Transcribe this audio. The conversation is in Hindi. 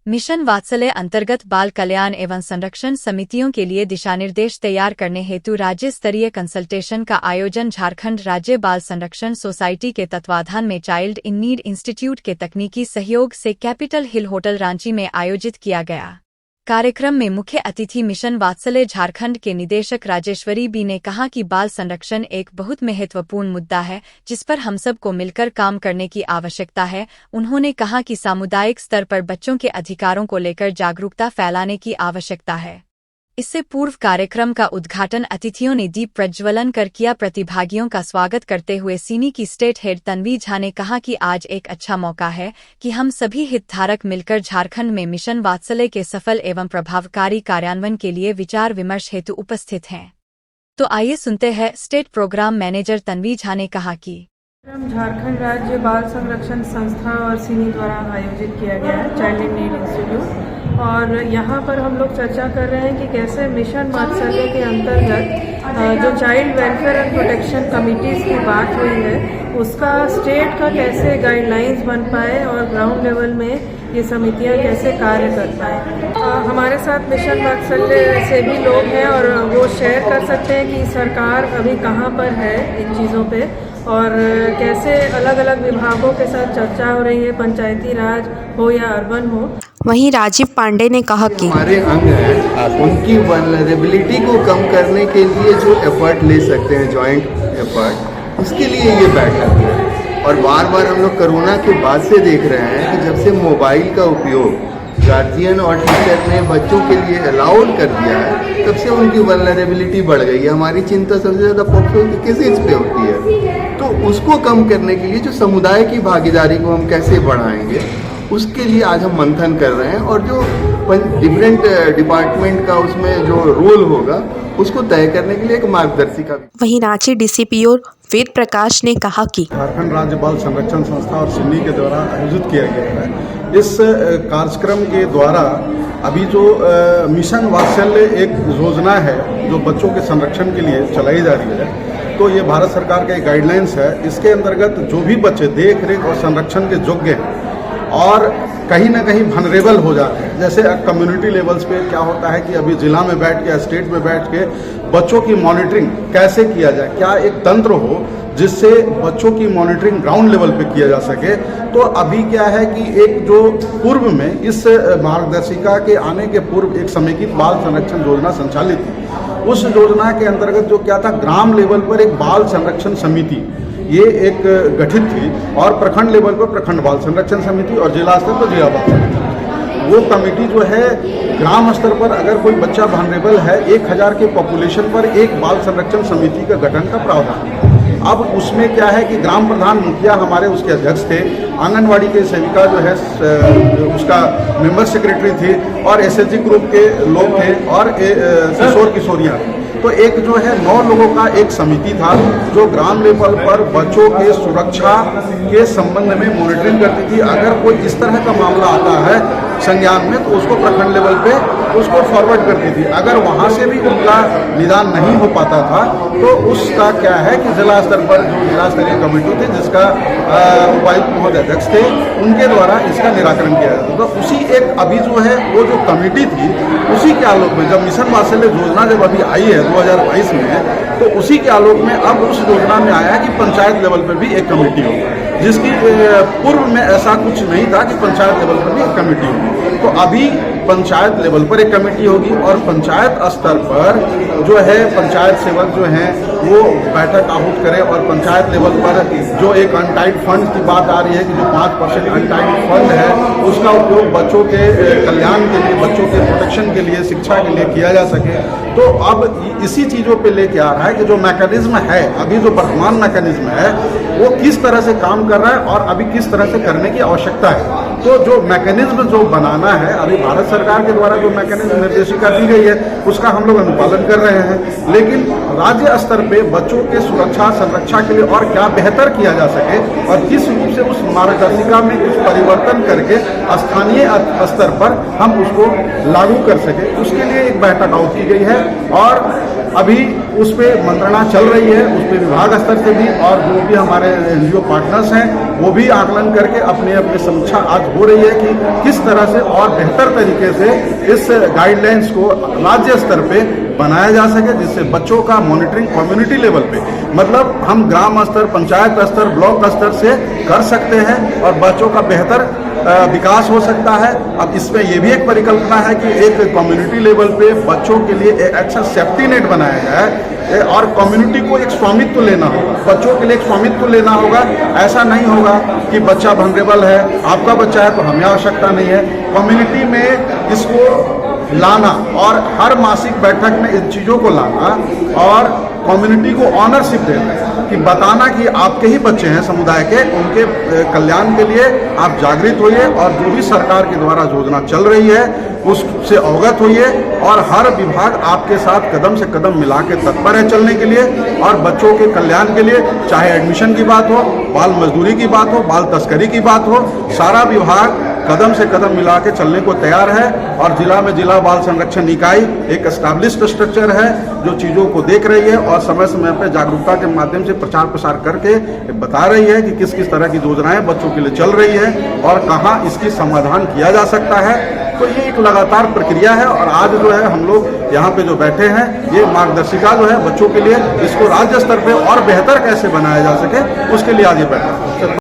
मिशन वात्सल्य अंतर्गत बाल कल्याण एवं संरक्षण समितियों के लिए दिशानिर्देश तैयार करने हेतु राज्य स्तरीय कंसल्टेशन का आयोजन झारखंड राज्य बाल संरक्षण सोसाइटी के तत्वाधान में चाइल्ड इन नीड इंस्टीट्यूट के तकनीकी सहयोग से कैपिटल हिल होटल रांची में आयोजित किया गया। कार्यक्रम में मुख्य अतिथि मिशन वात्सल्य झारखंड के निदेशक राजेश्वरी बी ने कहा कि बाल संरक्षण एक बहुत महत्वपूर्ण मुद्दा है जिस पर हम सब को मिलकर काम करने की आवश्यकता है। उन्होंने कहा कि सामुदायिक स्तर पर बच्चों के अधिकारों को लेकर जागरूकता फैलाने की आवश्यकता है। इससे पूर्व कार्यक्रम का उद्घाटन अतिथियों ने दीप प्रज्वलन कर किया। प्रतिभागियों का स्वागत करते हुए सीनी की स्टेट हेड तन्वी झा ने कहा कि आज एक अच्छा मौका है कि हम सभी हितधारक मिलकर झारखंड में मिशन वात्सल्य के सफल एवं प्रभावकारी कार्यान्वयन के लिए विचार विमर्श हेतु उपस्थित हैं। तो आइए सुनते हैं state programme manager Tanvi Jha ने कहा कि झारखंड राज्य बाल संरक्षण संस्था और सीनी द्वारा आयोजित किया गया है चाइल्ड इन नीड इंस्टीट्यूट, और यहाँ पर हम लोग चर्चा कर रहे हैं कि कैसे मिशन वात्सल्य के अंतर्गत जो child welfare and protection committees की बात हुई है उसका स्टेट का कैसे गाइडलाइंस बन पाए और ग्राउंड लेवल में ये समितियाँ कैसे कार्य कर पाए। हमारे साथ मिशन वात्सल्य से भी लोग हैं और वो शेयर कर सकते हैं कि सरकार अभी कहाँ पर है इन चीज़ों पे और कैसे अलग अलग विभागों के साथ चर्चा हो रही है, पंचायती राज हो या अर्बन हो। वहीं राजीव पांडे ने कहा कि हमारे अंग हैं उनकी वल्नरेबिलिटी को कम करने के लिए जो एफर्ट ले सकते हैं, जॉइंट एफर्ट, उसके लिए ये बैठक है। और बार बार हम लोग कोरोना के बाद से देख रहे हैं कि जब से मोबाइल का उपयोग गार्जियन और टीचर ने बच्चों के लिए अलाउड कर दिया है तब से उनकी वल्नरेबिलिटी बढ़ गई है। हमारी चिंता सबसे ज़्यादा पोक्सो की किस चीज़ पे होती है, तो उसको कम करने के लिए जो समुदाय की भागीदारी को हम कैसे बढ़ाएंगे उसके लिए आज हम मंथन कर रहे हैं। और जो डिफरेंट डिपार्टमेंट का उसमें जो रोल होगा उसको तय करने के लिए एक मार्गदर्शिका। वहीं रांची डीसीपीओ वेद प्रकाश ने कहा कि झारखंड राज्य बाल संरक्षण संस्था और सिन्नी के द्वारा आयोजित किया गया है। इस कार्यक्रम के द्वारा अभी जो मिशन वात्सल्य एक योजना है जो बच्चों के संरक्षण के लिए चलाई जा रही है, तो ये भारत सरकार का एक गाइडलाइंस है। इसके अंतर्गत जो भी बच्चे देख रेख और संरक्षण के योग्य हैं और कहीं ना कहीं वनरेबल हो जाते हैं, जैसे कम्युनिटी लेवल्स पे क्या होता है कि अभी जिला में बैठ के, स्टेट में बैठ के बच्चों की मॉनिटरिंग कैसे किया जाए, क्या एक तंत्र हो जिससे बच्चों की मॉनिटरिंग ग्राउंड लेवल पे किया जा सके। तो अभी क्या है कि एक जो पूर्व में इस मार्गदर्शिका के आने के पूर्व एक समेकित बाल संरक्षण योजना संचालित थी। उस योजना के अंतर्गत जो क्या था, ग्राम लेवल पर एक बाल संरक्षण समिति ये एक गठित थी और प्रखंड लेवल पर प्रखंड बाल संरक्षण समिति और जिला स्तर पर जिला बाल समिति। वो कमेटी जो है ग्राम स्तर पर अगर कोई बच्चा वनरेबल है 1000 के पॉपुलेशन पर एक बाल संरक्षण समिति का गठन का प्रावधान है। अब उसमें क्या है कि ग्राम प्रधान मुखिया हमारे उसके अध्यक्ष थे, आंगनवाड़ी के सेविका जो है उसका मेंबर सेक्रेटरी थी और एसएचजी ग्रुप के लोग थे और किशोर किशोरियाँ। तो एक जो है 9 लोगों का एक समिति था जो ग्राम लेवल पर बच्चों के सुरक्षा के संबंध में मॉनिटरिंग करती थी। अगर कोई इस तरह का मामला आता है संज्ञान में तो उसको प्रखंड लेवल पे उसको फॉरवर्ड करती थी। अगर वहाँ से भी उनका निदान नहीं हो पाता था तो उसका क्या है कि जिला स्तर पर जो जिला स्तरीय कमेटी थी जिसका उपायुक्त महोदय अध्यक्ष थे उनके द्वारा इसका निराकरण किया जाता। तो उसी एक अभी जो है वो जो कमेटी थी उसी के आलोक में जब मिशन वात्सल्य योजना जब अभी आई है 2022 में, तो उसी के आलोक में अब उस योजना में आया कि पंचायत लेवल पर भी एक कमेटी हो, जिसकी पूर्व में ऐसा कुछ नहीं था कि पंचायत लेवल पर भी एक कमेटी होगी। तो अभी पंचायत लेवल पर एक कमेटी होगी और पंचायत स्तर पर जो है पंचायत सेवक जो हैं वो बैठक आहूत करें और पंचायत लेवल पर जो एक अनटाइड फंड की बात आ रही है कि जो 5% अनटाइड फंड है उसका उपयोग बच्चों के कल्याण के लिए, बच्चों के प्रोटेक्शन के लिए, शिक्षा के लिए किया जा सके। तो अब इसी चीज़ों पे लेके आ रहा है कि जो मैकेनिज्म है, अभी जो वर्तमान मैकेनिज्म है वो किस तरह से काम कर रहा है और अभी किस तरह से करने की आवश्यकता है। तो जो मैकेनिज्म जो बनाना है अभी भारत सरकार के द्वारा जो मैकेनिज्म निर्देशिका दी गई है उसका हम लोग अनुपालन कर रहे हैं, लेकिन राज्य स्तर पे बच्चों के सुरक्षा संरक्षा के लिए और क्या बेहतर किया जा सके और किस रूप से उस मार्गदर्शिका में कुछ परिवर्तन करके स्थानीय स्तर पर हम उसको लागू कर सके, उसके लिए एक बैठक आउट की गई है। और अभी उस पर मंत्रणा चल रही है, उस पर विभाग स्तर से भी और जो भी हमारे एनजीओ पार्टनर्स हैं वो भी आकलन करके अपने अपने समीक्षा आज हो रही है कि किस तरह से और बेहतर तरीके से इस गाइडलाइंस को राज्य स्तर पे बनाया जा सके, जिससे बच्चों का मॉनिटरिंग कम्युनिटी लेवल पे, मतलब हम ग्राम स्तर, पंचायत स्तर, ब्लॉक स्तर से कर सकते हैं और बच्चों का बेहतर विकास हो सकता है। अब इसमें यह भी एक परिकल्पना है कि एक कम्युनिटी लेवल पे बच्चों के लिए एक अच्छा सेफ्टी नेट बनाया जाए और कम्युनिटी को एक स्वामित्व लेना होगा, बच्चों के लिए एक स्वामित्व लेना होगा। ऐसा नहीं होगा कि बच्चा वल्नरेबल है, आपका बच्चा है तो हमें आवश्यकता नहीं है। कम्युनिटी में इसको लाना और हर मासिक बैठक में इन चीज़ों को लाना और कम्युनिटी को ऑनरशिप देना कि बताना कि आपके ही बच्चे हैं समुदाय के, उनके कल्याण के लिए आप जागृत होइए और जो भी सरकार के द्वारा योजना चल रही है उससे अवगत होइए और हर विभाग आपके साथ कदम से कदम मिला के तत्पर है चलने के लिए और बच्चों के कल्याण के लिए, चाहे एडमिशन की बात हो, बाल मजदूरी की बात हो, बाल तस्करी की बात हो, सारा विभाग कदम से कदम मिला के चलने को तैयार है। और जिला में जिला बाल संरक्षण इकाई एक एस्टैब्लिश्ड स्ट्रक्चर है जो चीज़ों को देख रही है और समय समय पर जागरूकता के माध्यम से प्रचार प्रसार करके बता रही है कि किस किस तरह की योजनाएं बच्चों के लिए चल रही है और कहां इसकी समाधान किया जा सकता है। तो ये एक लगातार प्रक्रिया है और आज जो है हम लोग यहाँ पे जो बैठे हैं ये मार्गदर्शिका जो है बच्चों के लिए, इसको राज्य स्तर पे और बेहतर कैसे बनाया जा सके उसके लिए आज ये बैठा है।